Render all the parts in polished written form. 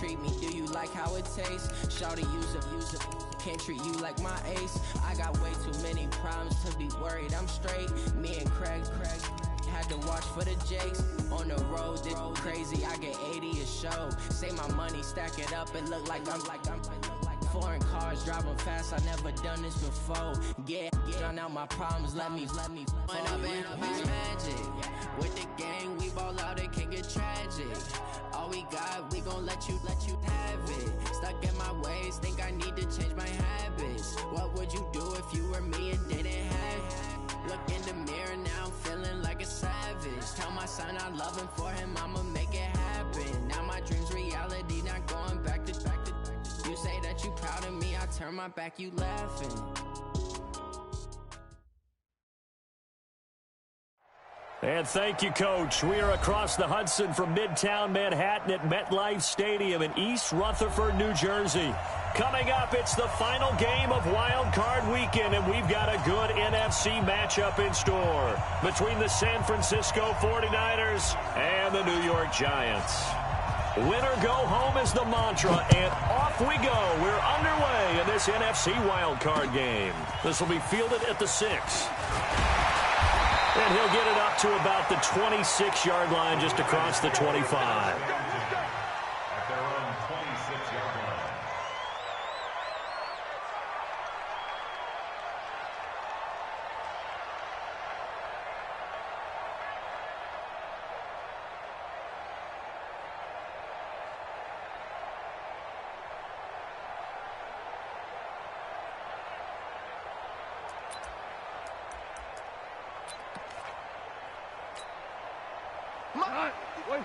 treat me? Do you like how it tastes? Shawty, use it. Can't treat you like my ace. I got way too many problems to be worried. I'm straight. Me and Craig had to watch for the Jakes. On the road, this crazy. I get 80 a show. Say my money, stack it up. It look like I'm foreign cars driving fast. I never done this before. Get out my problems. Let me. When I've been magic with the gang, we ball out. It can get tragic. All we got, we gon' let you have it. Stuck in my ways, think I need to change my habits. What would you do if you were me and didn't have it? Look in the mirror now, I'm feeling like a savage. Tell my son I love him, for him I'ma make it happen. Now my dream's reality, not going back to. You say that you proud of me, I turn my back, you laughing. And thank you, Coach. We are across the Hudson from Midtown Manhattan at MetLife Stadium in East Rutherford, New Jersey. Coming up, it's the final game of Wild Card Weekend, and we've got a good NFC matchup in store between the San Francisco 49ers and the New York Giants. Winner go home is the mantra, and off we go. We're underway in this NFC Wild Card game. This will be fielded at the 6. And he'll get it up to about the 26-yard line, just across the 25. At their own 26-yard line.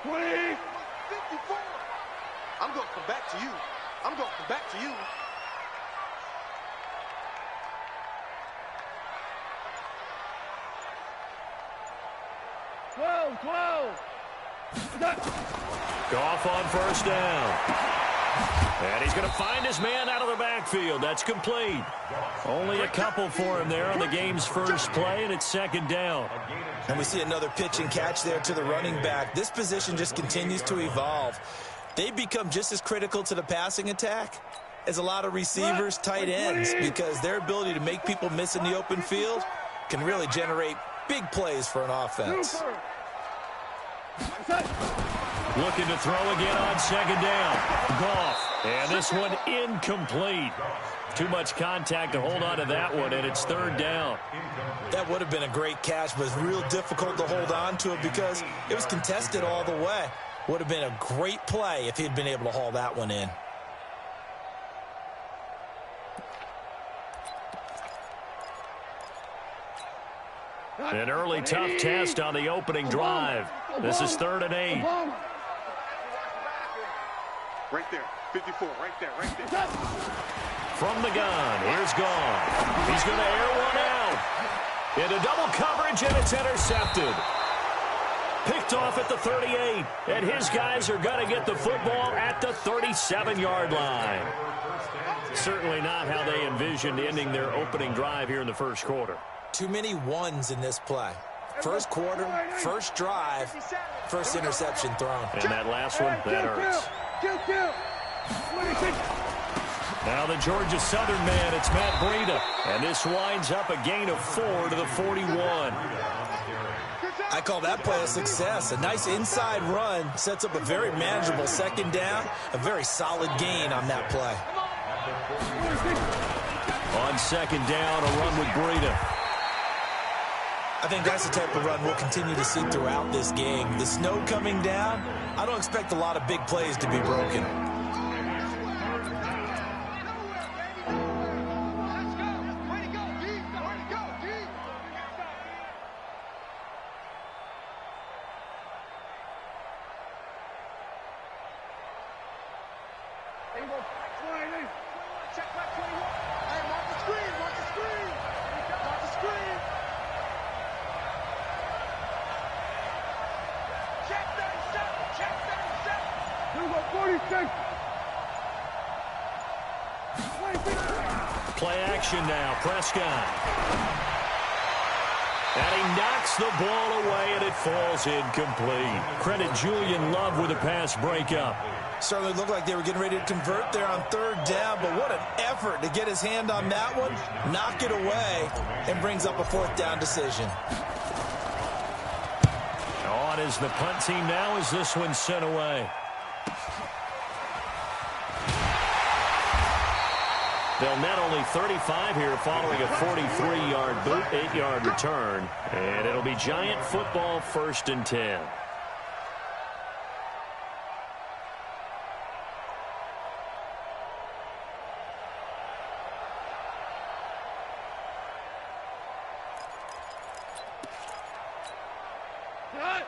Wait, 54. I'm going to come back to you. I'm going to come back to you. Goff on first down. And he's going to find his man out of the backfield. That's complete. Only a couple for him there on the game's first play, and it's second down. And we see another pitch and catch there to the running back. This position just continues to evolve. They become just as critical to the passing attack as a lot of receivers, tight ends, because their ability to make people miss in the open field can really generate big plays for an offense. Looking to throw again on second down. Goff. And this one incomplete. Too much contact to hold on to that one, and it's third down. That would have been a great catch, but it's real difficult to hold on to it because it was contested all the way. Would have been a great play if he'd been able to haul that one in. An early tough test on the opening drive. This is 3rd and 8. Right there, 54, right there. From the gun, here's Goff. He's going to air one out. Into double coverage, and it's intercepted. Picked off at the 38, and his guys are going to get the football at the 37-yard line. Certainly not how they envisioned ending their opening drive here in the first quarter. Too many ones in this play. First quarter, first drive, first interception thrown. And that last one, that hurts. Now the Georgia Southern man, it's Matt Breida. And this winds up a gain of 4 to the 41. I call that play a success. A nice inside run sets up a very manageable second down. A very solid gain on that play. On second down, a run with Breida. I think that's the type of run we'll continue to see throughout this game. The snow coming down, I don't expect a lot of big plays to be broken. Play action now, Prescott. And he knocks the ball away, and it falls incomplete. Credit Julian Love with a pass breakup. Certainly looked like they were getting ready to convert there on third down, but what an effort to get his hand on that one, knock it away, and brings up a fourth down decision. On is the punt team now as this one's sent away. They'll net only 35 here following a 43-yard boot, 8-yard return. And it'll be Giant football, 1st and 10.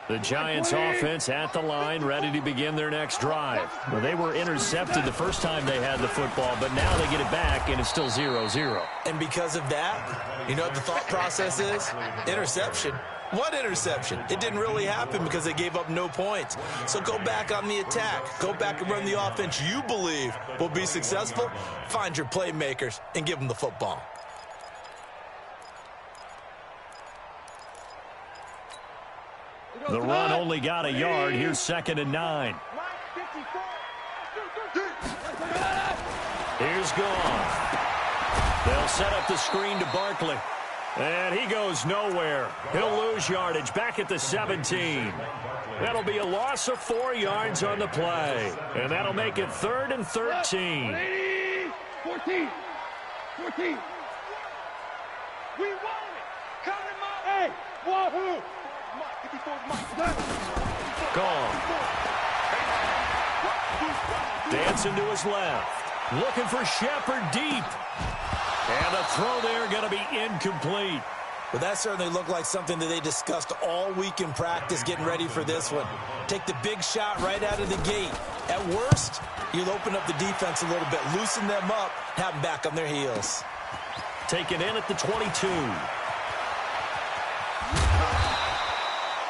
The Giants offense at the line, ready to begin their next drive. Well, they were intercepted the first time they had the football, but now they get it back, and it's still 0-0. And because of that, you know what the thought process is? Interception. What interception? It didn't really happen because they gave up no points. So go back on the attack. Go back and run the offense you believe will be successful. Find your playmakers and give them the football. The run only got a yard. Here's 2nd and 9. Here's Goff. They'll set up the screen to Barkley. And he goes nowhere. He'll lose yardage back at the 17. That'll be a loss of 4 yards on the play. And that'll make it 3rd and 13. 14. We won it. Count him out. Hey, wahoo. Gone. Dancing to his left. Looking for Shepard deep. And the throw there going to be incomplete. Well, that certainly looked like something that they discussed all week in practice getting ready for this one. Take the big shot right out of the gate. At worst, you'll open up the defense a little bit, loosen them up, have them back on their heels. Taken in at the 22.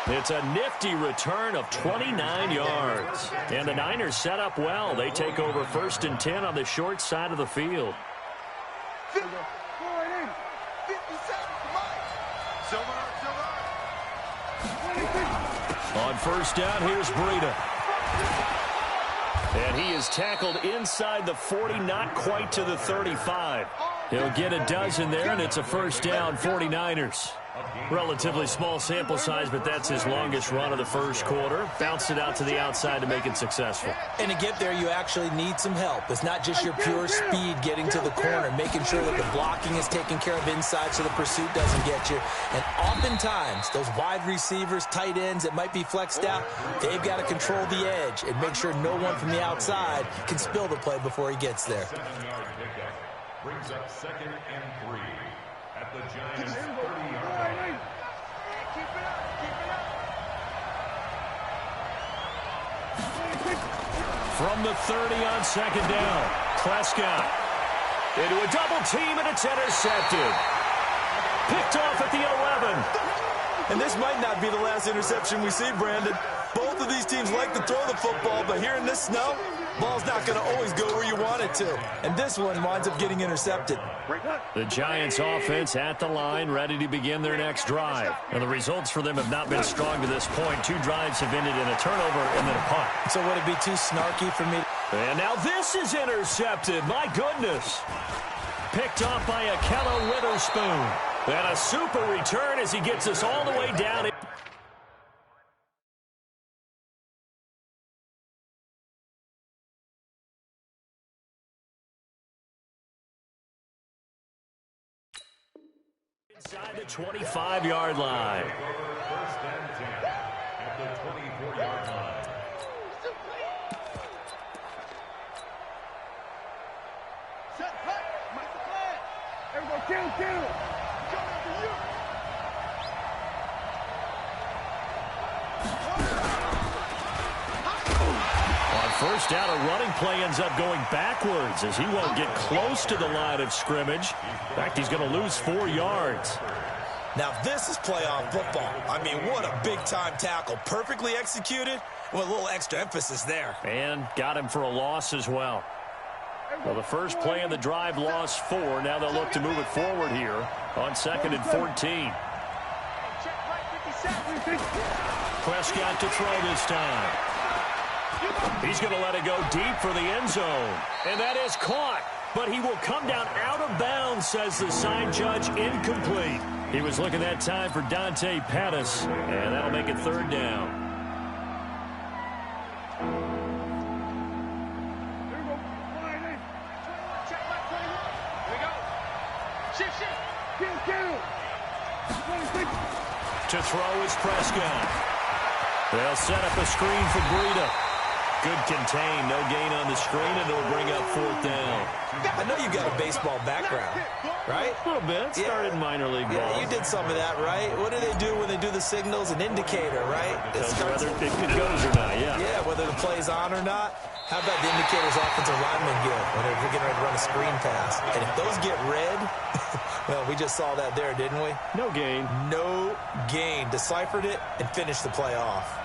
It's a nifty return of 29 yards. And the Niners set up well. They take over 1st and 10 on the short side of the field. On 1st down, here's Breida. And he is tackled inside the 40, not quite to the 35. He'll get a dozen there, and it's a 1st down, 49ers. Relatively small sample size, but that's his longest run of the first quarter. Bounced it out to the outside to make it successful. And to get there, you actually need some help. It's not just your pure speed getting to the corner, making sure that the blocking is taken care of inside so the pursuit doesn't get you. And oftentimes, those wide receivers, tight ends that might be flexed out, they've got to control the edge and make sure no one from the outside can spill the play before he gets there. Brings up 2nd and 3 at the Giants' 30-yard line. From the 30 on 2nd down, Prescott into a double team, and it's intercepted. Picked off at the 11. And this might not be the last interception we see, Brandon. Both of these teams like to throw the football, but here in this snow, ball's not going to always go where you want it to. And this one winds up getting intercepted. The Giants offense at the line, ready to begin their next drive. And the results for them have not been strong to this point. 2 drives have ended in a turnover and then a punt. So would it be too snarky for me? And now this is intercepted. My goodness. Picked off by Akello Witherspoon. And a super return as he gets us all the way down. Inside the 25-yard line. 1st and 10 at the 24-yard line. Set play. Make the play. Everybody kill. Come after you. On 1st down, a running play ends up going backwards as he won't get close to the line of scrimmage. In fact, he's going to lose 4 yards. Now, this is playoff football. I mean, what a big-time tackle. Perfectly executed with a little extra emphasis there. And got him for a loss as well. Well, the first play of the drive lost 4. Now they'll look to move it forward here on 2nd and 14. Prescott to throw this time. He's going to let it go deep for the end zone. And that is caught. But he will come down out of bounds, says the sign judge, incomplete. He was looking that time for Dante Pettis, and that'll make it third down. To throw is Prescott. They'll set up a screen for Breida. Good contain, no gain on the screen, and it'll bring up fourth down. I know you got a baseball background, right? A little bit. Started in minor league ball. Yeah, you did some of that, right? What do they do when they do the signals? An indicator, right? Whether it goes or not, yeah. Yeah, whether the play's on or not. How about the indicators offensive linemen get when they're getting ready to run a screen pass? And if those get red, well, we just saw that there, didn't we? No gain. No gain. Deciphered it and finished the play off.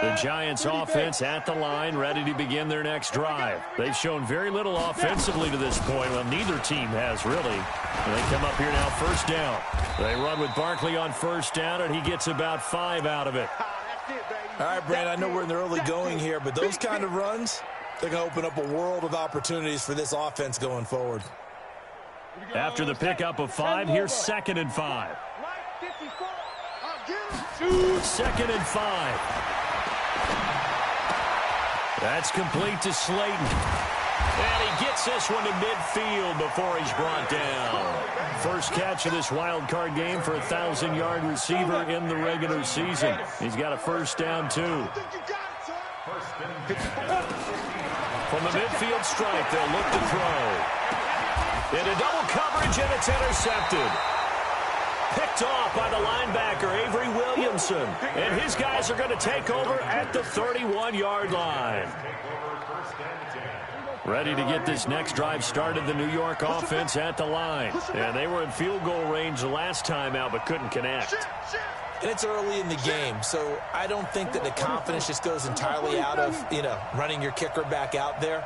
The Giants offense at the line, ready to begin their next drive. They've shown very little offensively to this point. Well, neither team has, really. And they come up here now, first down. They run with Barkley on first down, and he gets about 5 out of it. All right, Brandon, I know we're in the early going here, but those kind of runs, they're going to open up a world of opportunities for this offense going forward. After the pickup of 5, here's 2nd and 5. 2nd and 5. That's complete to Slayton. And he gets this one to midfield before he's brought down. First catch of this wild card game for a 1,000-yard receiver in the regular season. He's got a first down, too. From the midfield stripe, they'll look to throw. Into double coverage, and it's intercepted. Picked off by the linebacker, Avery Williamson. And his guys are going to take over at the 31-yard line. Ready to get this next drive started, the New York offense at the line. And they were in field goal range last time out, but couldn't connect. And it's early in the game, so I don't think that the confidence just goes entirely out of, running your kicker back out there.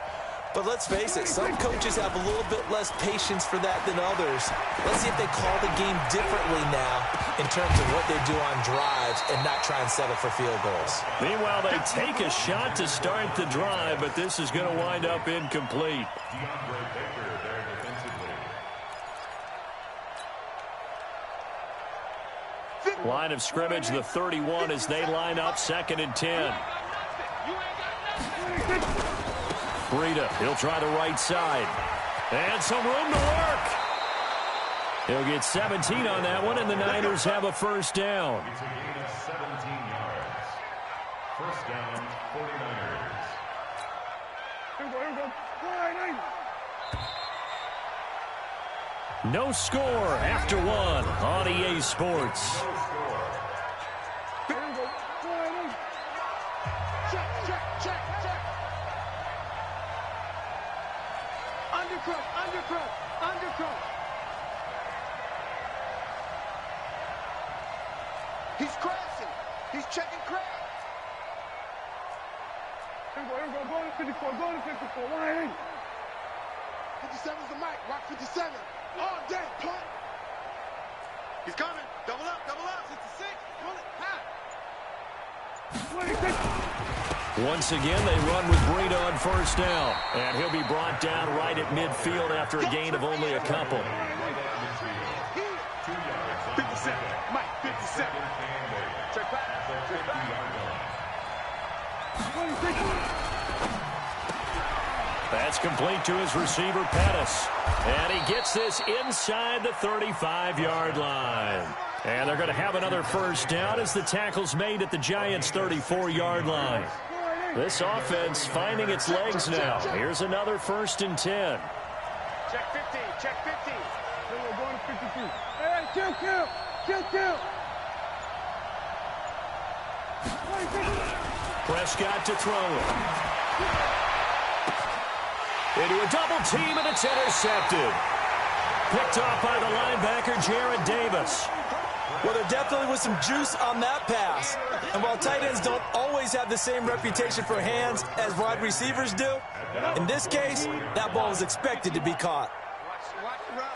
But let's face it, some coaches have a little bit less patience for that than others. Let's see if they call the game differently now in terms of what they do on drives and not try and settle for field goals. Meanwhile, they take a shot to start the drive, but this is going to wind up incomplete. Line of scrimmage, the 31, as they line up, 2nd and 10. Breida, he'll try the right side. And some room to work. He'll get 17 on that one, and the Niners have a first down. It's a gain of 17 yards. First down, 49ers. No score after 1 on EA Sports. Undercut. He's crashing. He's checking crash. Here we go. Go to 54. Go to 54. 57's the mic. Rock 57. All day. Punt. He's coming. Double up. 66. Pull it. High. 26. Once again, they run with Breida on first down. And he'll be brought down right at midfield after a gain of only a couple. 57. Mike, 57. Check back. That's complete to his receiver, Pettis. And he gets this inside the 35-yard line. And they're going to have another first down as the tackle's made at the Giants' 34-yard line. This offense finding its legs now. Here's another 1st and 10. Check 50. Check 50. We're going to 52. Hey, kill. Prescott to throw it. Into a double team, and it's intercepted. Picked off by the linebacker, Jared Davis. Well, there definitely was some juice on that pass. And while tight ends don't always have the same reputation for hands as wide receivers do, in this case, that ball was expected to be caught. Watch the run.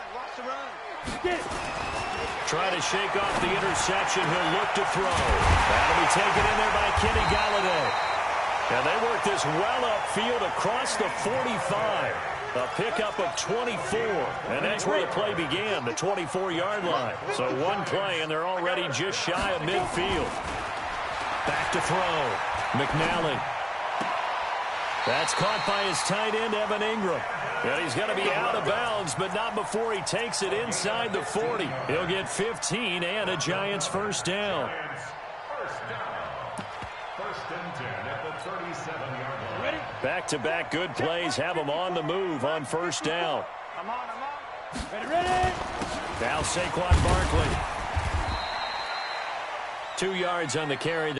Trying to shake off the interception. He'll look to throw. That'll be taken in there by Kenny Galladay. And they work this well upfield across the 45. A pickup of 24. And that's where the play began, the 24-yard line. So one play, and they're already just shy of midfield. Back to throw. McNally. That's caught by his tight end, Evan Ingram. And he's going to be out of bounds, but not before he takes it inside the 40. He'll get 15 and a Giants first down. First and 10 at the 37-yard line. Back-to-back good plays have him on the move on first down. I'm on. Ready. Now Saquon Barkley. 2 yards on the carry.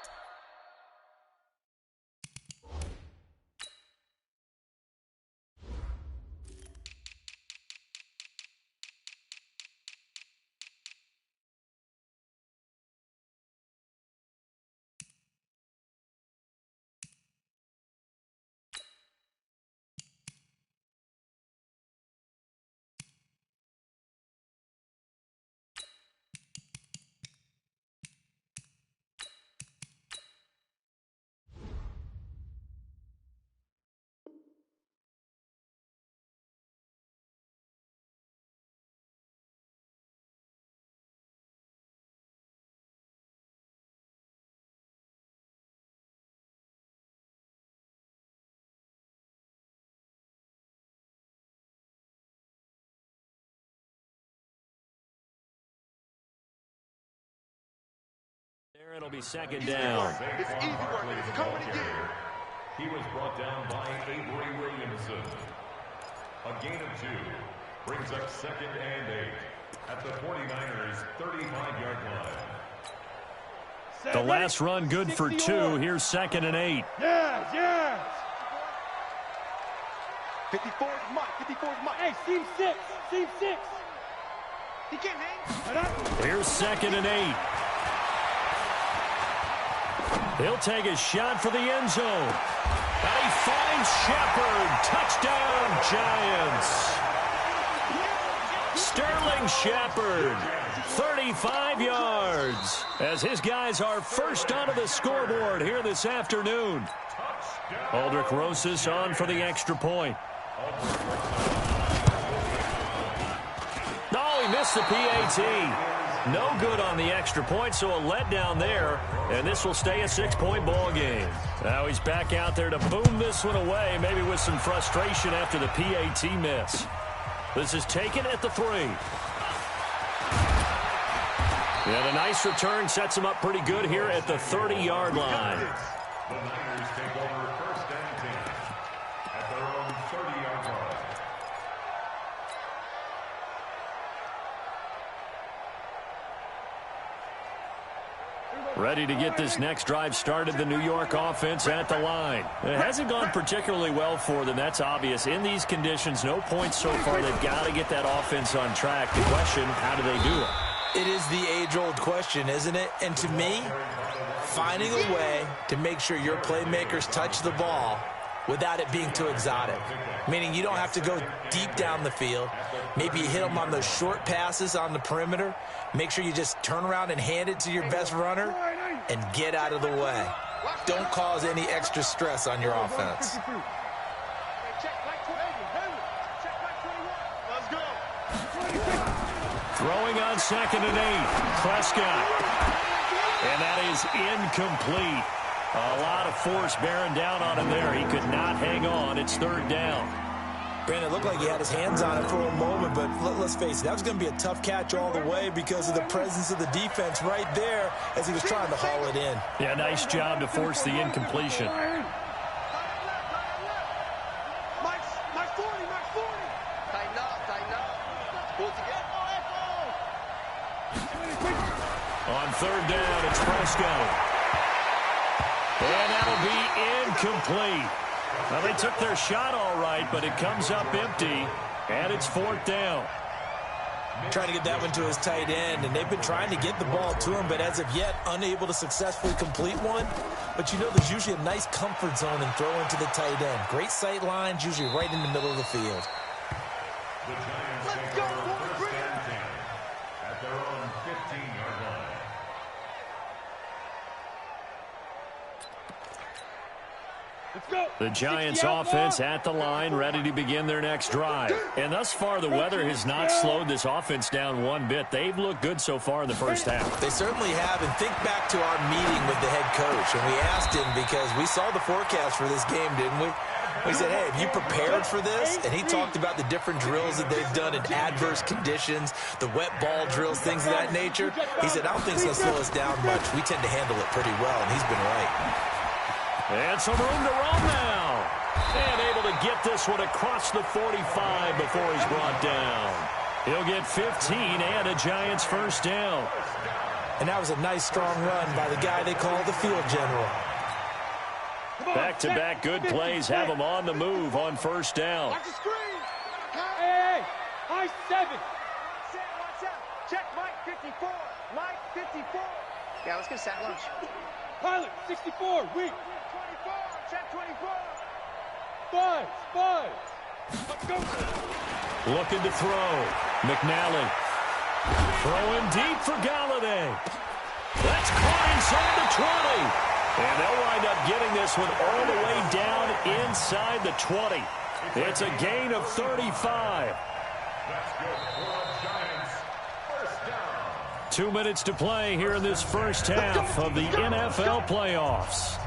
There it'll be second down. It's easy work. It's coming again. He was brought down by Avery Williamson. A gain of 2 brings up second and 8 at the 49ers' 35-yard line. The last run good for 2. Here's second and 8. Yes. 54 is Mike. Hey, seam 6. He can't hang. Here's second and 8. He'll take a shot for the end zone. And he finds Shepard. Touchdown, Giants. Sterling Shepard, 35 yards, as his guys are first onto the scoreboard here this afternoon. Aldrich Rosas on for the extra point. No, he missed the PAT. No good on the extra point, so a letdown there, and this will stay a 6-point ball game. Now he's back out there to boom this one away, maybe with some frustration after the PAT miss. This is taken at the 3. And a nice return sets him up pretty good here at the 30-yard line. The Niners take over first and 10 at their own 30-yard line. Ready to get this next drive started, the New York offense at the line. It hasn't gone particularly well for them, that's obvious. In these conditions, no points so far. They've got to get that offense on track. The question, how do they do it? It is the age-old question, isn't it? And to me, finding a way to make sure your playmakers touch the ball without it being too exotic. Meaning you don't have to go deep down the field. Maybe you hit them on those short passes on the perimeter. Make sure you just turn around and hand it to your best runner and get out of the way. Don't cause any extra stress on your offense. Throwing on second and 8, Prescott. And that is incomplete. A lot of force bearing down on him there. He could not hang on. It's third down. Brandon, it looked like he had his hands on it for a moment, but let's face it, that was going to be a tough catch all the way because of the presence of the defense right there as he was trying to haul it in. Yeah, nice job to force the incompletion. Mike 40. Tighten up. Pull together. On third down, it's Prescott. And that'll be incomplete. Well, they took their shot all right, but it comes up empty, and it's fourth down. Trying to get that one to his tight end, and they've been trying to get the ball to him, but as of yet, unable to successfully complete one. But you know there's usually a nice comfort zone in throwing to the tight end. Great sight lines, usually right in the middle of the field. The Giants take over first and The Giants offense at the line, ready to begin their next drive. And thus far, the weather has not slowed this offense down one bit. They've looked good so far in the first half. They certainly have. And think back to our meeting with the head coach. And we asked him, because we saw the forecast for this game, didn't we? We said, hey, have you prepared for this? And he talked about the different drills that they've done in adverse conditions, the wet ball drills, things of that nature. He said, I don't think it's going to slow us down much. We tend to handle it pretty well, and he's been right. And some room to roam now. And able to get this one across the 45 before he's brought down. He'll get 15 and a Giants first down. And that was a nice, strong run by the guy they call the field general. Back-to-back good plays have him on the move on first down. Watch the screen. Hey, high 7. Watch out. Check Mike 54. Mike 54. Yeah, let's get sack lunch. Pilot 64. Weak. 24. Check 24. 5. Let's go. Looking to throw. McNally. Throwing deep for Galladay. That's caught inside the 20. And they'll wind up getting this one all the way down inside the 20. It's a gain of 35. That's good for the Giants. First down. 2 minutes to play here in this first half of the NFL playoffs.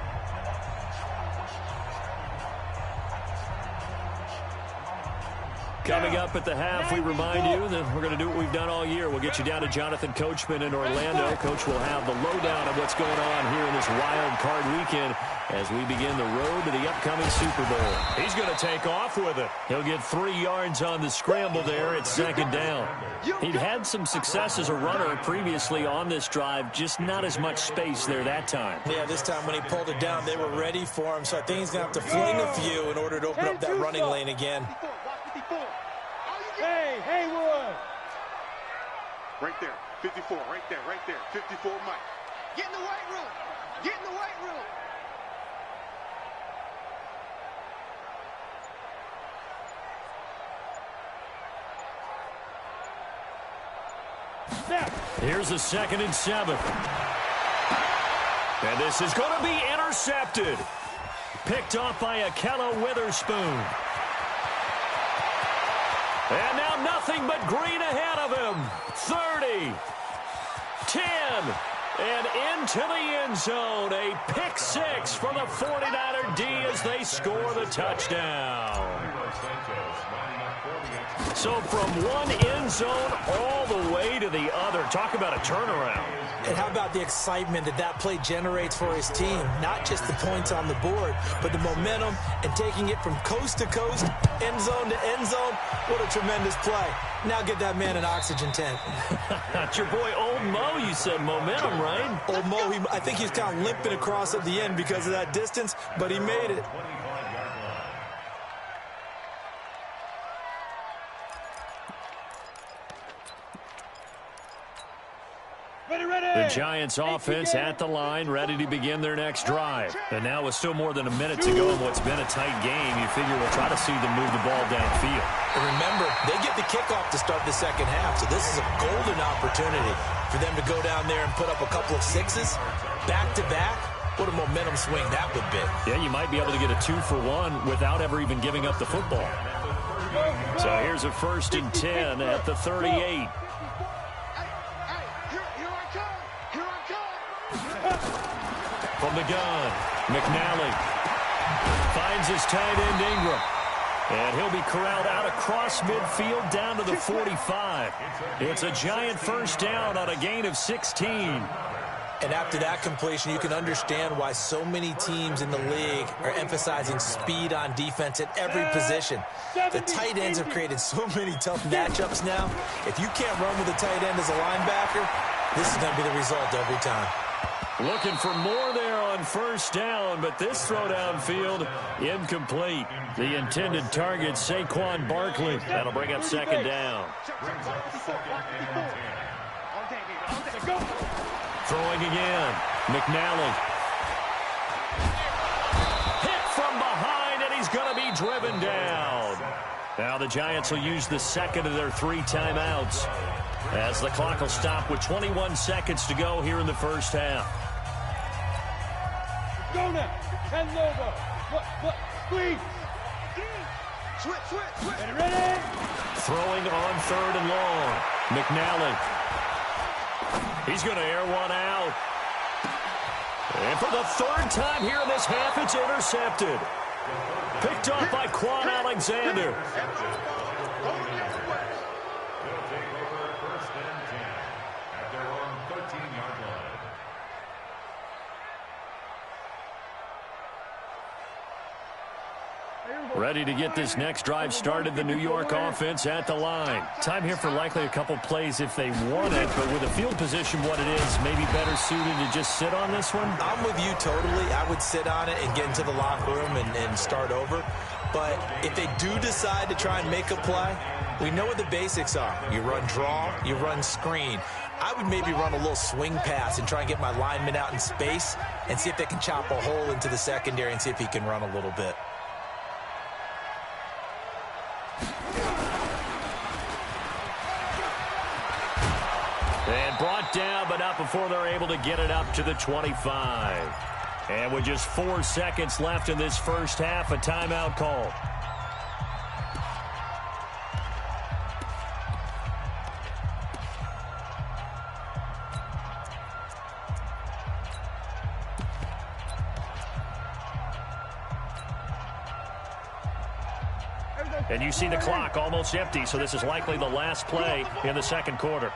Coming up at the half, we remind you that we're going to do what we've done all year. We'll get you down to Jonathan Coachman in Orlando. Coach will have the lowdown of what's going on here in this wild card weekend as we begin the road to the upcoming Super Bowl. He's going to take off with it. He'll get 3 yards on the scramble there at second down. He'd had some success as a runner previously on this drive, just not as much space there that time. Yeah, this time when he pulled it down, they were ready for him, so I think he's going to have to fling a few in order to open up that running lane again. Hey, Haywood. Right there. 54. Right there. 54, Mike. Get in the weight room. Get in the weight room. Here's a 2nd and 7. And this is going to be intercepted. Picked off by Akella Witherspoon. And now nothing but green ahead of him. 30, 10, and into the end zone. A pick 6 for the 49er D as they score the touchdown. So from one end zone all the way to the other. Talk about a turnaround. And how about the excitement that play generates for his team? Not just the points on the board, but the momentum and taking it from coast to coast, end zone to end zone. What a tremendous play. Now get that man an oxygen tank. That's your boy Old Mo, you said momentum, right? Old Mo, I think he's kind of limping across at the end because of that distance, but he made it. The Giants offense at the line, ready to begin their next drive. And now with still more than a minute to go in what's been a tight game, you figure we'll try to see them move the ball downfield. And remember, they get the kickoff to start the second half, so this is a golden opportunity for them to go down there and put up a couple of 6s back-to-back. What a momentum swing that would be. Yeah, you might be able to get a 2-for-1 without ever even giving up the football. So here's a 1st and 10 at the 38. From the gun, McNally finds his tight end Ingram. And he'll be corralled out across midfield down to the 45. It's a Giant first down on a gain of 16. And after that completion, you can understand why so many teams in the league are emphasizing speed on defense at every position. The tight ends have created so many tough matchups now. If you can't run with a tight end as a linebacker, this is going to be the result every time. Looking for more there on first down, but this throw downfield incomplete. The intended target, Saquon Barkley. That'll bring up second down. Throwing again. McNally. Hit from behind, and he's going to be driven down. Now the Giants will use the second of their 3 timeouts as the clock will stop with 21 seconds to go here in the first half. Go now. 10 Lobo. What? Squeeze. Switch. Ready? Throwing on 3rd and long. McNally. He's going to air one out. And for the 3rd time here in this half, it's intercepted. Picked up by Quan Alexander. They'll take over 1st and 10 at their own 13-yard line. Ready to get this next drive started, the New York offense at the line. Time here for likely a couple plays if they want it, but with the field position what it is, maybe better suited to just sit on this one? I'm with you totally. I would sit on it and get into the locker room and start over. But if they do decide to try and make a play, we know what the basics are. You run draw, you run screen. I would maybe run a little swing pass and try and get my lineman out in space and see if they can chop a hole into the secondary and see if he can run a little bit. And brought down, but not before they're able to get it up to the 25. And with just 4 seconds left in this first half, a timeout call. And you see the clock almost empty, so this is likely the last play in the second quarter.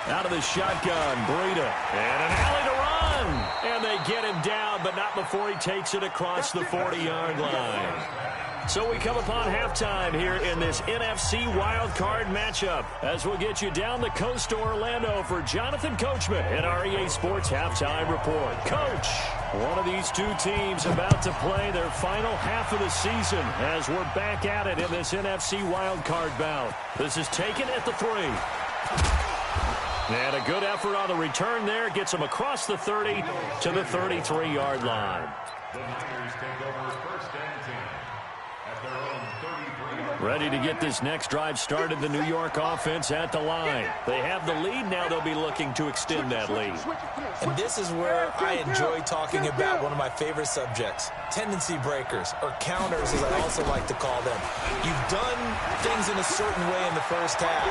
Out of the shotgun, Breida. And an alley to run. And they get him down, but not before he takes it across the 40-yard line. So we come upon halftime here in this NFC wildcard matchup as we'll get you down the coast to Orlando for Jonathan Coachman in our EA Sports Halftime Report. Coach, one of these two teams about to play their final half of the season as we're back at it in this NFC wildcard bout. This is taken at the 3. And a good effort on the return there. Gets them across the 30 to the 33-yard line. The Niners take over 1st and 10 at their own 33-yard line. Ready to get this next drive started, the New York offense at the line. They have the lead. Now they'll be looking to extend that lead. And this is where I enjoy talking about one of my favorite subjects, tendency breakers, or counters as I also like to call them. You've done things in a certain way in the first half,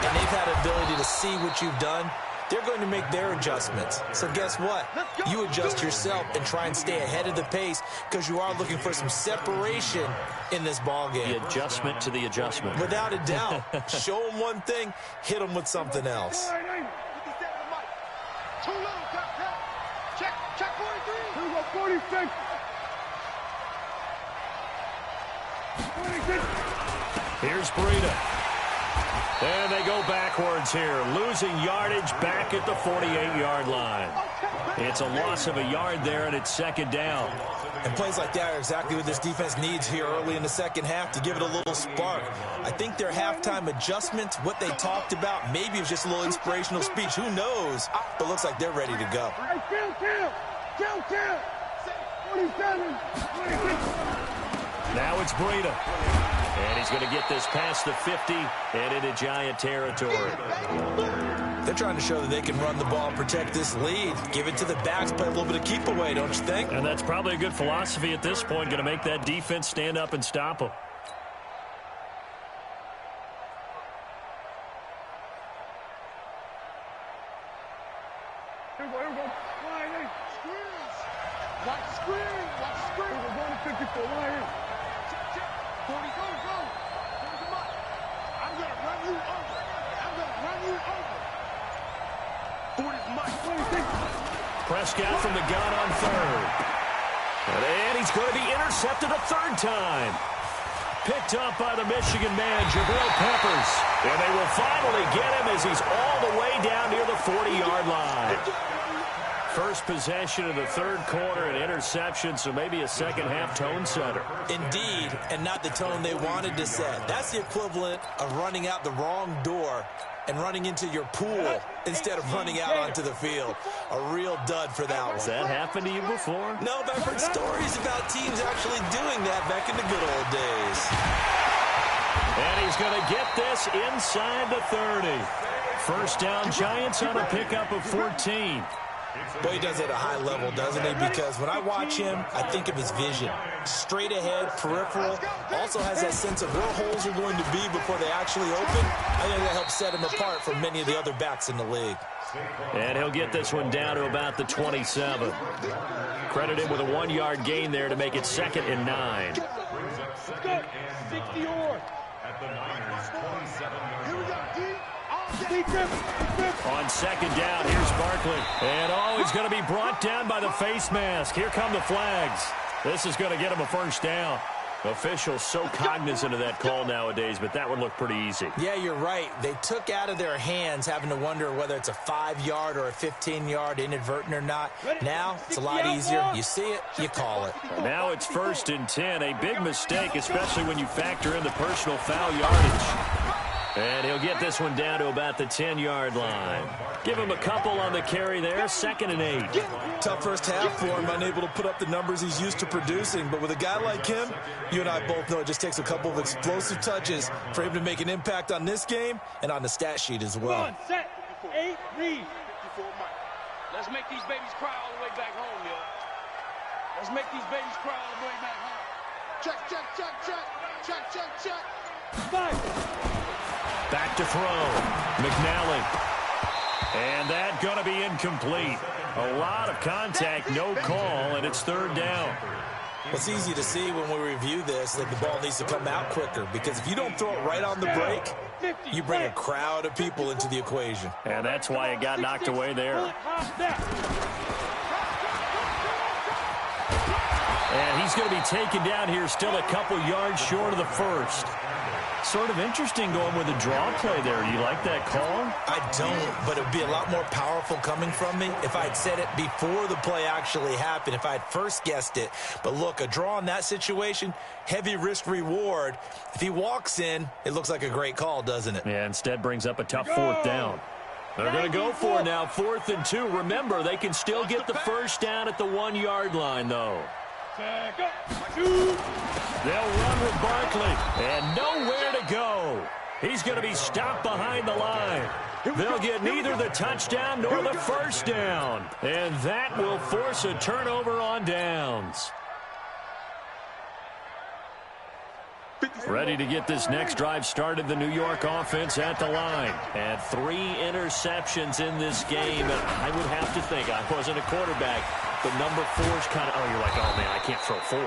and they've had the ability to see what you've done. They're going to make their adjustments. So guess what? You adjust yourself and try and stay ahead of the pace because you are looking for some separation in this ball game. The adjustment to the adjustment. Without a doubt. Show them one thing, hit them with something else. Too low, check 43. 46. 46. Here's Breida. And they go backwards here, losing yardage back at the 48-yard line. It's a loss of a yard there, and it's second down. And plays like that are exactly what this defense needs here early in the second half to give it a little spark. I think their halftime adjustments, what they talked about, maybe it was just a little inspirational speech. Who knows? But looks like they're ready to go. Kill. 47. 26. Now it's Breida. And he's going to get this past the 50 and into Giant territory. They're trying to show that they can run the ball and protect this lead. Give it to the backs, play a little bit of keep away, don't you think? And that's probably a good philosophy at this point, going to make that defense stand up and stop them. Here we go. Line 8. Watch the screen. We're going to 54. Line 8. 40, go. There's him up. I'm going to run you over. 40's Mike. Prescott from the gun on 3rd. And he's going to be intercepted a 3rd time. Picked up by the Michigan man, Jabril Peppers. And they will finally get him as he's all the way down near the 40-yard line. First possession of the 3rd quarter, an interception, so maybe a second-half tone setter. Indeed, and not the tone they wanted to set. That's the equivalent of running out the wrong door and running into your pool instead of running out onto the field. A real dud for that one. Has that happened to you before? No, but I've heard stories about teams actually doing that back in the good old days. And he's going to get this inside the 30. First down, Giants on a pickup of 14. Boy, he does it at a high level, doesn't he? Because when I watch him, I think of his vision. Straight ahead, peripheral. Also has that sense of where holes are going to be before they actually open. I think that helps set him apart from many of the other backs in the league. And he'll get this one down to about the 27. Credit him with a 1-yard gain there to make it 2nd and 9. Let's go. 60 or. At the Niners' 27-yard Here we go, line. D. On 2nd down, here's Barkley. And, he's going to be brought down by the face mask. Here come the flags. This is going to get him a 1st down. Officials so cognizant of that call nowadays, but that one looked pretty easy. Yeah, you're right. They took out of their hands having to wonder whether it's a 5-yard or a 15-yard inadvertent or not. Now, it's a lot easier. You see it, you call it. Now it's 1st and 10. A big mistake, especially when you factor in the personal foul yardage. And he'll get this one down to about the 10-yard line. Give him a couple on the carry there, 2nd and 8. Tough first half for him, unable to put up the numbers he's used to producing. But with a guy like him, you and I both know it just takes a couple of explosive touches for him to make an impact on this game and on the stat sheet as well. One, set, 8, read. Let's make these babies cry all the way back home, yo. Let's make these babies cry all the way back home. Check, check, check, check. Check, check, check. 5. Back to throw. McNally. And that going to be incomplete. A lot of contact, no call, and it's 3rd down. Well, it's easy to see when we review this that the ball needs to come out quicker, because if you don't throw it right on the break, you bring a crowd of people into the equation. And that's why it got knocked away there. And he's going to be taken down here still a couple yards short of the 1st. Sort of interesting going with a draw play there. Do you like that call? I don't, but it would be a lot more powerful coming from me if I had said it before the play actually happened, if I had first guessed it. But look, a draw in that situation, heavy risk reward. If he walks in, it looks like a great call, doesn't it? Yeah, instead brings up a tough 4th down. They're going to go for it now, 4th and 2. Remember, they can still get the 1st down at the 1-yard line, though. They'll run with Barkley, and nowhere to go. He's going to be stopped behind the line. They'll get neither the touchdown nor the 1st down, and that will force a turnover on downs. Ready to get this next drive started, the New York offense at the line. And 3 interceptions in this game, and I would have to think, I wasn't a quarterback, but number 4's kind of, you're like, oh, man, I can't throw 4.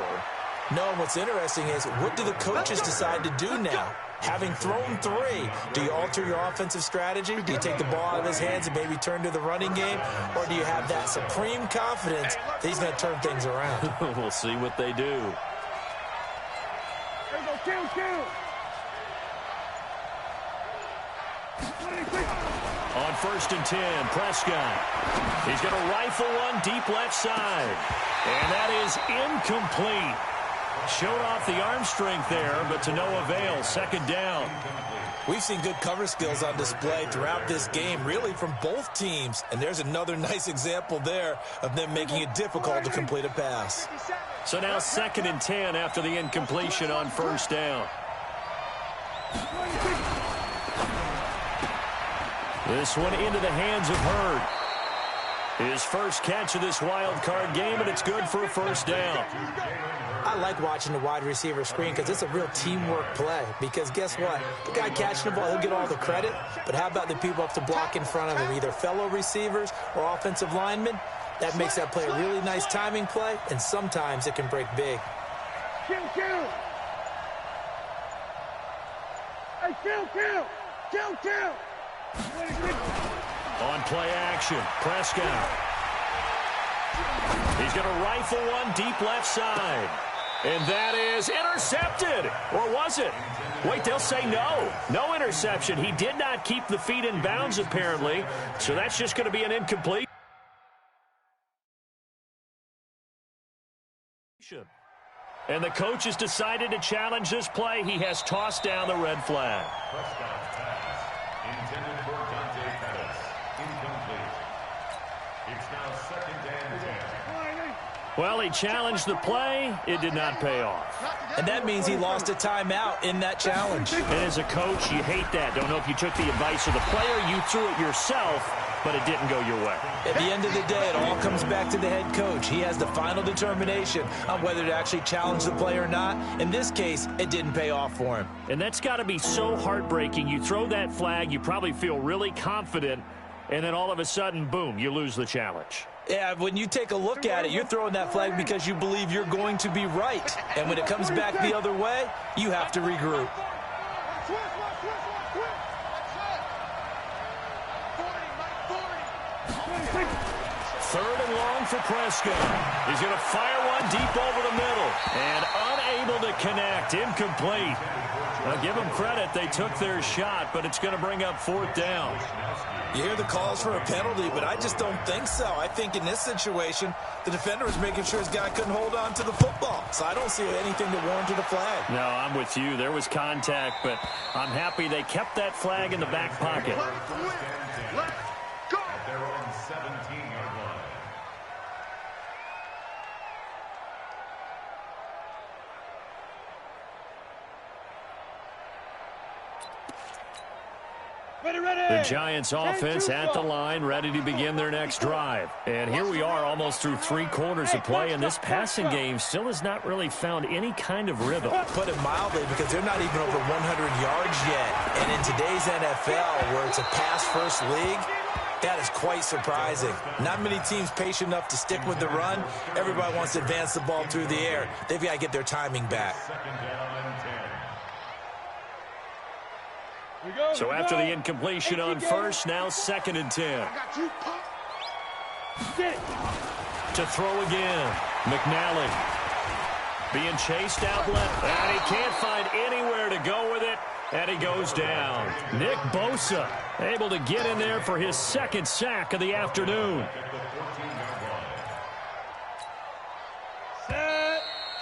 No, what's interesting is, what do the coaches decide to do now? Having thrown 3, do you alter your offensive strategy? Do you take the ball out of his hands and maybe turn to the running game? Or do you have that supreme confidence that he's going to turn things around? We'll see what they do. Kill. On 1st and 10, Prescott. He's going to rifle one deep left side. And that is incomplete. Showed off the arm strength there, but to no avail. 2nd down. We've seen good cover skills on display throughout this game, really from both teams. And there's another nice example there of them making it difficult to complete a pass. So now 2nd and 10 after the incompletion on 1st down. This one into the hands of Hurd. His first catch of this wild card game, and it's good for a 1st down. I like watching the wide receiver screen because it's a real teamwork play. Because guess what? The guy catching the ball, he'll get all the credit. But how about the people up to block in front of him, either fellow receivers or offensive linemen? That makes that play a really nice timing play, and sometimes it can break big. Kill. Hey, kill. On play action, Prescott. He's going to rifle one deep left side. And that is intercepted. Or was it? Wait, they'll say no. No interception. He did not keep the feet in bounds, apparently. So that's just going to be an incomplete. And the coach has decided to challenge this play. He has tossed down the red flag. Prescott's pass, intended for Dante Pettis, incomplete. It's now 2nd and 10. Well, he challenged the play. It did not pay off. And that means he lost a timeout in that challenge. And as a coach, you hate that. Don't know if you took the advice of the player. You threw it yourself. but it didn't go your way. At the end of the day, it all comes back to the head coach. He has the final determination on whether to actually challenge the play or not. In this case, it didn't pay off for him. And that's got to be so heartbreaking. You throw that flag, you probably feel really confident, and then all of a sudden, boom, you lose the challenge. Yeah, when you take a look at it, you're throwing that flag because you believe you're going to be right. And when it comes back the other way, you have to regroup. Third and long for Prescott. He's going to fire one deep over the middle. And unable to connect. Incomplete. Now, give them credit. They took their shot, but it's going to bring up fourth down. You hear the calls for a penalty, but I just don't think so. I think in this situation, the defender was making sure his guy couldn't hold on to the football. So I don't see anything that warranted a flag. No, I'm with you. There was contact, but I'm happy they kept that flag in the back pocket. Let's go. At their own 17-yard line. The Giants offense at the line, ready to begin their next drive. And here we are almost through 3 quarters of play, and this passing game still has not really found any kind of rhythm. Put it mildly, because they're not even over 100 yards yet. And in today's NFL, where it's a pass-first league, that is quite surprising. Not many teams patient enough to stick with the run. Everybody wants to advance the ball through the air. They've got to get their timing back. So after the incompletion on first, now 2nd and 10. To throw again. McNally being chased out left. And he can't find anywhere to go with it. And he goes down. Nick Bosa able to get in there for his 2nd sack of the afternoon.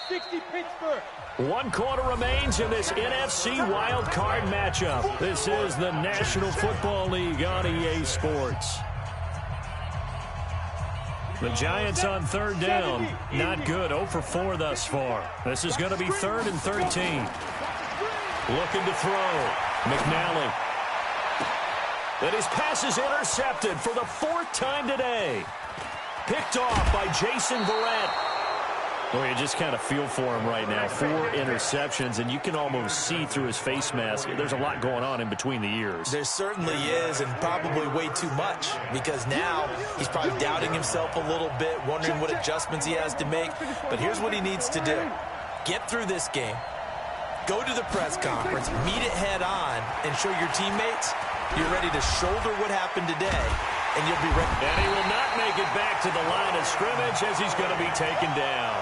60 Pittsburgh. 1 quarter remains in this NFC wild card matchup. This is the National Football League on EA Sports. The Giants on 3rd down. Not good. 0 for 4 thus far. This is going to be 3rd and 13. Looking to throw. McNally. And his pass is intercepted for the 4th time today. Picked off by Jason Verrett. Well, you just kind of feel for him right now. 4 interceptions, and you can almost see through his face mask. There's a lot going on in between the ears. There certainly is, and probably way too much, because now he's probably doubting himself a little bit, wondering what adjustments he has to make. But here's what he needs to do. Get through this game. Go to the press conference, meet it head on, and show your teammates you're ready to shoulder what happened today, and you'll be ready. And he will not make it back to the line of scrimmage as he's going to be taken down.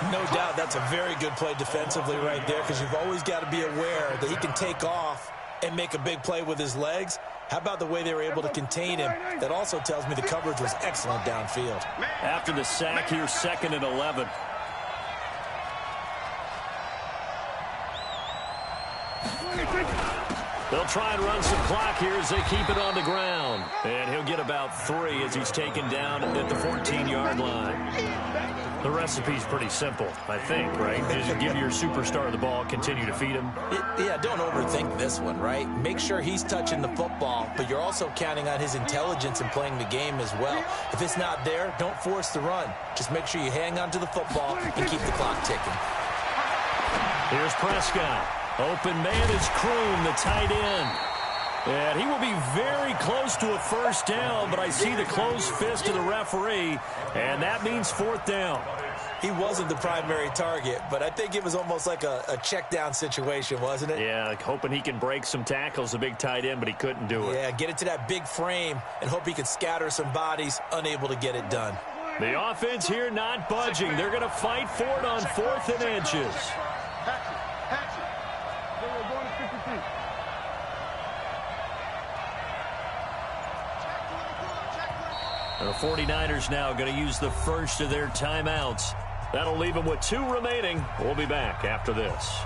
No doubt that's a very good play defensively right there, because you've always got to be aware that he can take off and make a big play with his legs. How about the way they were able to contain him? That also tells me the coverage was excellent downfield. After the sack, here's 2nd and 11. They'll try and run some clock here as they keep it on the ground. And he'll get about 3 as he's taken down at the 14-yard line. The recipe's pretty simple, I think, right? Just give your superstar the ball, continue to feed him. Yeah, don't overthink this one, right? Make sure he's touching the football, but you're also counting on his intelligence in playing the game as well. If it's not there, don't force the run. Just make sure you hang on to the football and keep the clock ticking. Here's Prescott. Open man is Kroon, the tight end. And he will be very close to a 1st down, but I see the closed fist of the referee, and that means 4th down. He wasn't the primary target, but I think it was almost like a check down situation, wasn't it? Yeah, like hoping he can break some tackles, a big tight end, but he couldn't do it. Yeah, get it to that big frame and hope he could scatter some bodies, unable to get it done. The offense here not budging. They're going to fight for it on 4th and inches. The 49ers now going to use the first of their timeouts. That'll leave them with 2 remaining. We'll be back after this.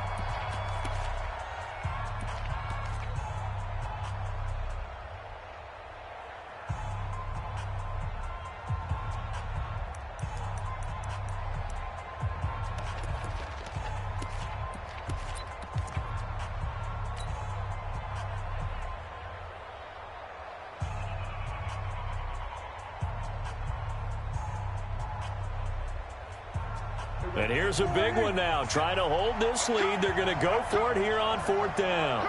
And here's a big one now. Trying to hold this lead. They're going to go for it here on 4th down.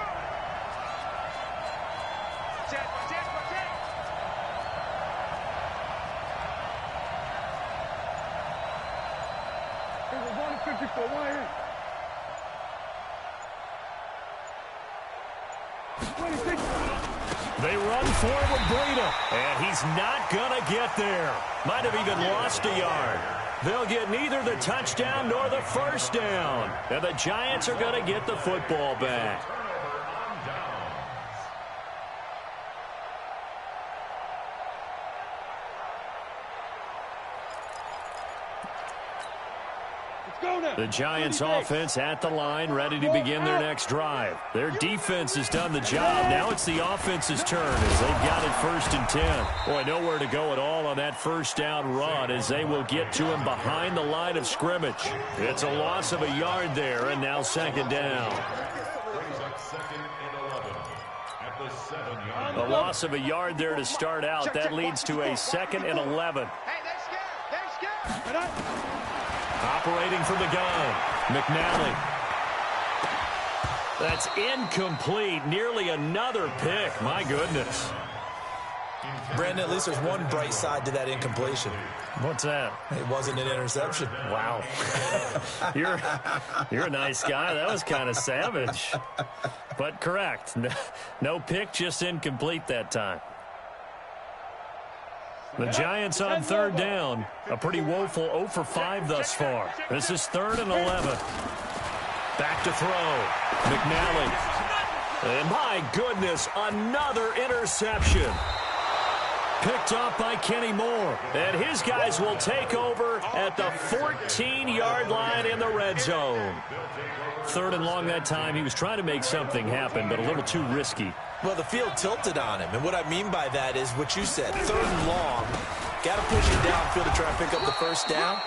They run forward, Breida, and he's not going to get there. Might have even lost a yard. They'll get neither the touchdown nor the first down. And the Giants are going to get the football back. The Giants offense at the line, ready to begin their next drive. Their defense has done the job. Now it's the offense's turn as they've got it 1st and 10. Boy, nowhere to go at all on that first down run as they will get to him behind the line of scrimmage. It's a loss of a yard there, and now 2nd down. A loss of a yard there to start out. That leads to a 2nd and 11. Operating from the gun, McNally. That's incomplete. Nearly another pick. My goodness. Brandon, at least there's one bright side to that incompletion. What's that? It wasn't an interception. Wow. You're a nice guy. That was kind of savage. But correct. No pick, just incomplete that time. The Giants on 3rd down. A pretty woeful 0 for 5 thus far. This is 3rd and 11. Back to throw. McNally. And my goodness, another interception. Picked off by Kenny Moore. And his guys will take over at the 14-yard line in the red zone. 3rd and long that time. He was trying to make something happen, but a little too risky. Well, the field tilted on him, and what I mean by that is what you said, 3rd and long, got to push it downfield to try and pick up the first down.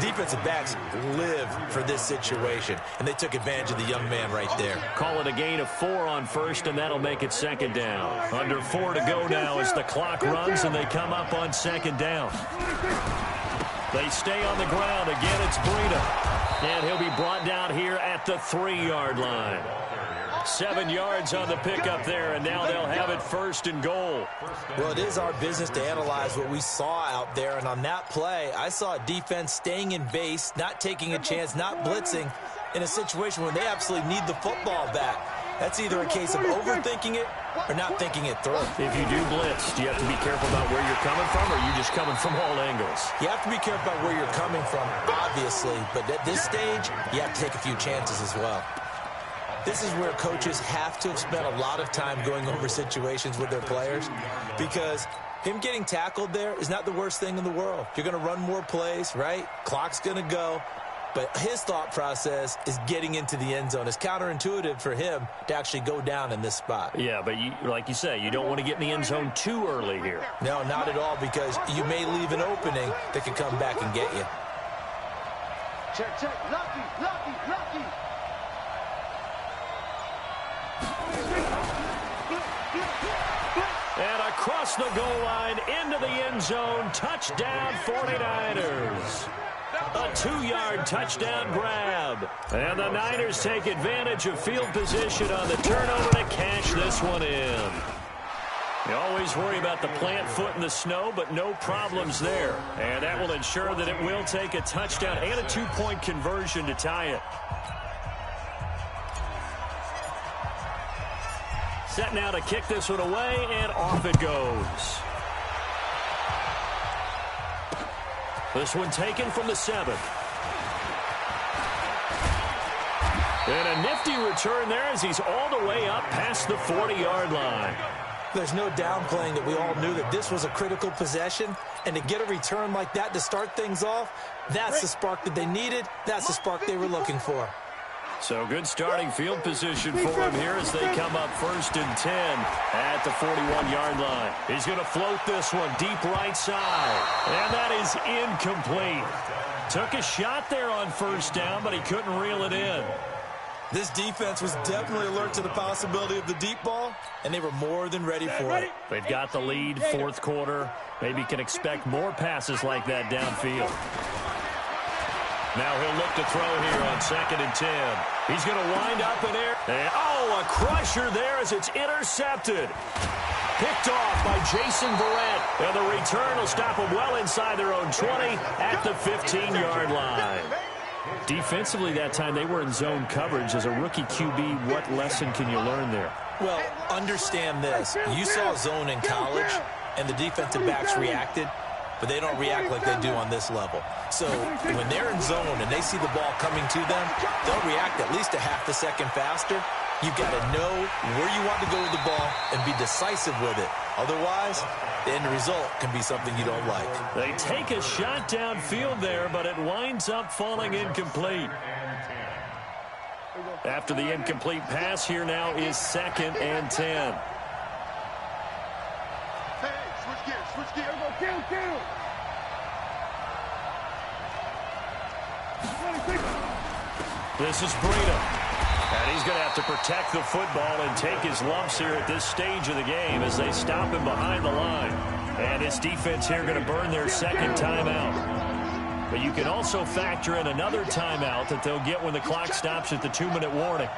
Defensive backs live for this situation, and they took advantage of the young man right there. Call it a gain of 4 on 1st, and that'll make it 2nd down. Under 4 to go now as the clock runs, and they come up on 2nd down. They stay on the ground. Again, it's Breida, and he'll be brought down here at the 3-yard line. 7 yards on the pickup there, and now they'll have it 1st and goal. Well, it is our business to analyze what we saw out there, and on that play, I saw a defense staying in base, not taking a chance, not blitzing, in a situation where they absolutely need the football back. That's either a case of overthinking it or not thinking it through. If you do blitz, do you have to be careful about where you're coming from, or are you just coming from all angles? You have to be careful about where you're coming from, obviously, but at this stage, you have to take a few chances as well. This is where coaches have to have spent a lot of time going over situations with their players, because him getting tackled there is not the worst thing in the world. You're going to run more plays, right? Clock's going to go. But his thought process is getting into the end zone. It's counterintuitive for him to actually go down in this spot. Yeah, but like you say, you don't want to get in the end zone too early here. No, not at all, because you may leave an opening that could come back and get you. Check, check. Lucky, lucky, lucky. And across the goal line, into the end zone, touchdown 49ers. A 2-yard touchdown grab. And the Niners take advantage of field position on the turnover to cash this one in. You always worry about the plant foot in the snow, but no problems there. And that will ensure that it will take a touchdown and a 2-point conversion to tie it. Set now to kick this one away, and off it goes. This one taken from the 7. And a nifty return there as he's all the way up past the 40-yard line. There's no downplaying that we all knew that this was a critical possession, and to get a return like that to start things off, that's the spark that they needed. That's the spark they were looking for. So good starting field position for him here as they come up 1st and 10 at the 41-yard line. He's going to float this one deep right side. And that is incomplete. Took a shot there on 1st down, but he couldn't reel it in. This defense was definitely alert to the possibility of the deep ball, and they were more than ready for it. They've got the lead, 4th quarter. Maybe can expect more passes like that downfield. Now he'll look to throw here on 2nd and 10. He's going to wind up in air. And, a crusher there as it's intercepted. Picked off by Jason Verrett. And the return will stop them well inside their own 20 at the 15-yard line. Defensively that time, they were in zone coverage. As a rookie QB, what lesson can you learn there? Well, understand this. You saw zone in college, and the defensive backs reacted, but they don't react like they do on this level. So when they're in zone and they see the ball coming to them, they'll react at least a half a second faster. You've got to know where you want to go with the ball and be decisive with it. Otherwise, the end result can be something you don't like. They take a shot downfield there, but it winds up falling incomplete. After the incomplete pass, here now is 2nd and 10. Hey, switch gears, switch gears. Kill. This is Breida. And he's going to have to protect the football and take his lumps here at this stage of the game as they stop him behind the line. And his defense here going to burn their 2nd timeout. But you can also factor in another timeout that they'll get when the clock stops at the 2-minute warning.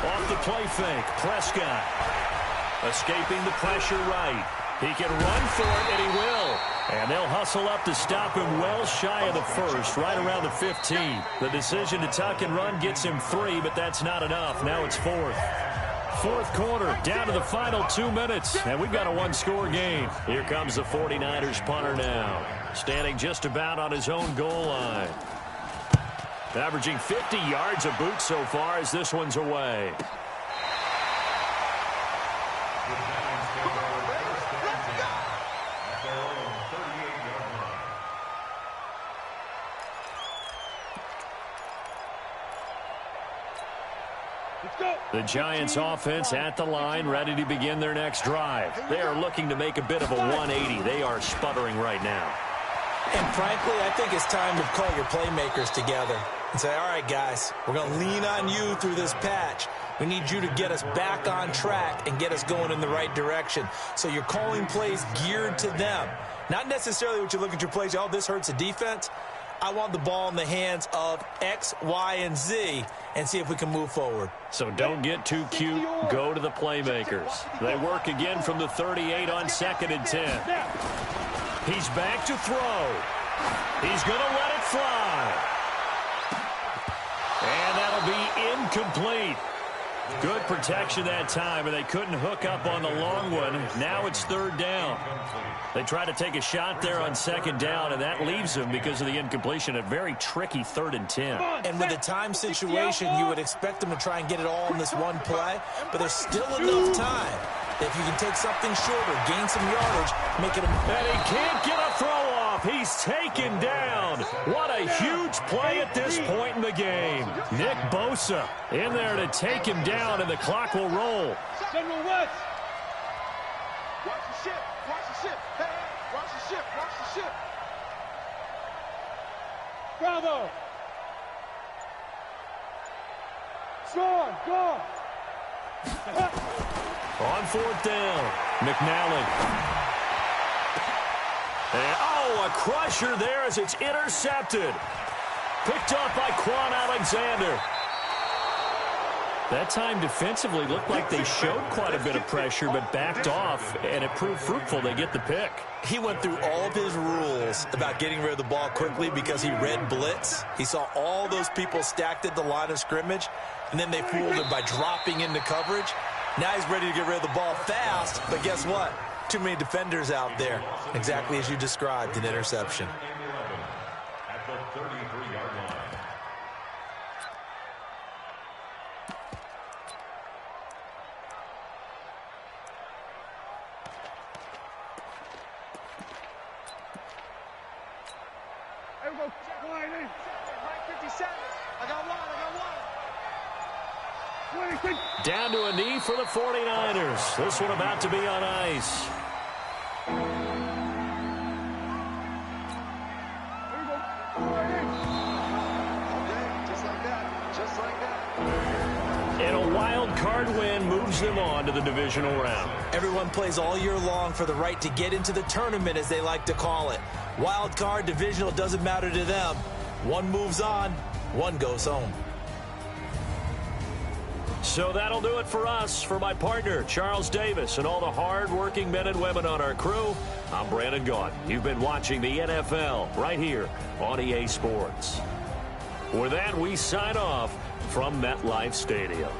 Off the play fake, Prescott. Escaping the pressure right. He can run for it, and he will. And they'll hustle up to stop him well shy of the first, right around the 15. The decision to tuck and run gets him 3, but that's not enough. Now it's 4th. 4th quarter, down to the final 2 minutes, and we've got a one-score game. Here comes the 49ers punter now, standing just about on his own goal line. Averaging 50 yards a boot so far as this one's away. The Giants offense at the line, ready to begin their next drive. They are looking to make a bit of a 180. They are sputtering right now. And frankly, I think it's time to call your playmakers together and say, all right, guys, we're going to lean on you through this patch. We need you to get us back on track and get us going in the right direction. So you're calling plays geared to them. Not necessarily what you look at your plays, oh, this hurts the defense. I want the ball in the hands of X, Y, and Z and see if we can move forward. So don't get too cute. Go to the playmakers. They work again from the 38 on 2nd and 10. He's back to throw. He's going to let it fly. And that'll be incomplete. Good protection that time, and they couldn't hook up on the long one. Now it's 3rd down. They try to take a shot there on 2nd down, and that leaves them, because of the incompletion, a very tricky 3rd and 10. And with a time situation, you would expect them to try and get it all in this one play, but there's still enough time. If you can take something shorter, gain some yardage, make it a... And he can't get a throw off. He's taken down. What a huge play at this point in the game. Nick Bosa in there to take him down, and the clock will roll. General West. Watch the ship, watch the ship. Hey, watch the ship, watch the ship. Bravo. Gone. On 4th down, McNally. And, a crusher there as it's intercepted. Picked off by Quan Alexander. That time defensively looked like they showed quite a bit of pressure, but backed off, and it proved fruitful. They get the pick. He went through all of his rules about getting rid of the ball quickly because he read blitz. He saw all those people stacked at the line of scrimmage, and then they fooled him by dropping into coverage. Now he's ready to get rid of the ball fast, but guess what? Too many defenders out there. Exactly as you described, an interception. At the 33-yard line. There we go. Check line in. Mike 57. I got one. Down to a knee for the 49ers. This one about to be on ice. In a wild card hard win moves them on to the divisional round. Everyone plays all year long for the right to get into the tournament, as they like to call it. Wild card, divisional, doesn't matter to them. One moves on, one goes home. So that'll do it for us. For my partner, Charles Davis, and all the hard-working men and women on our crew, I'm Brandon Gaudin. You've been watching the NFL right here on EA Sports. With that, we sign off from MetLife Stadium.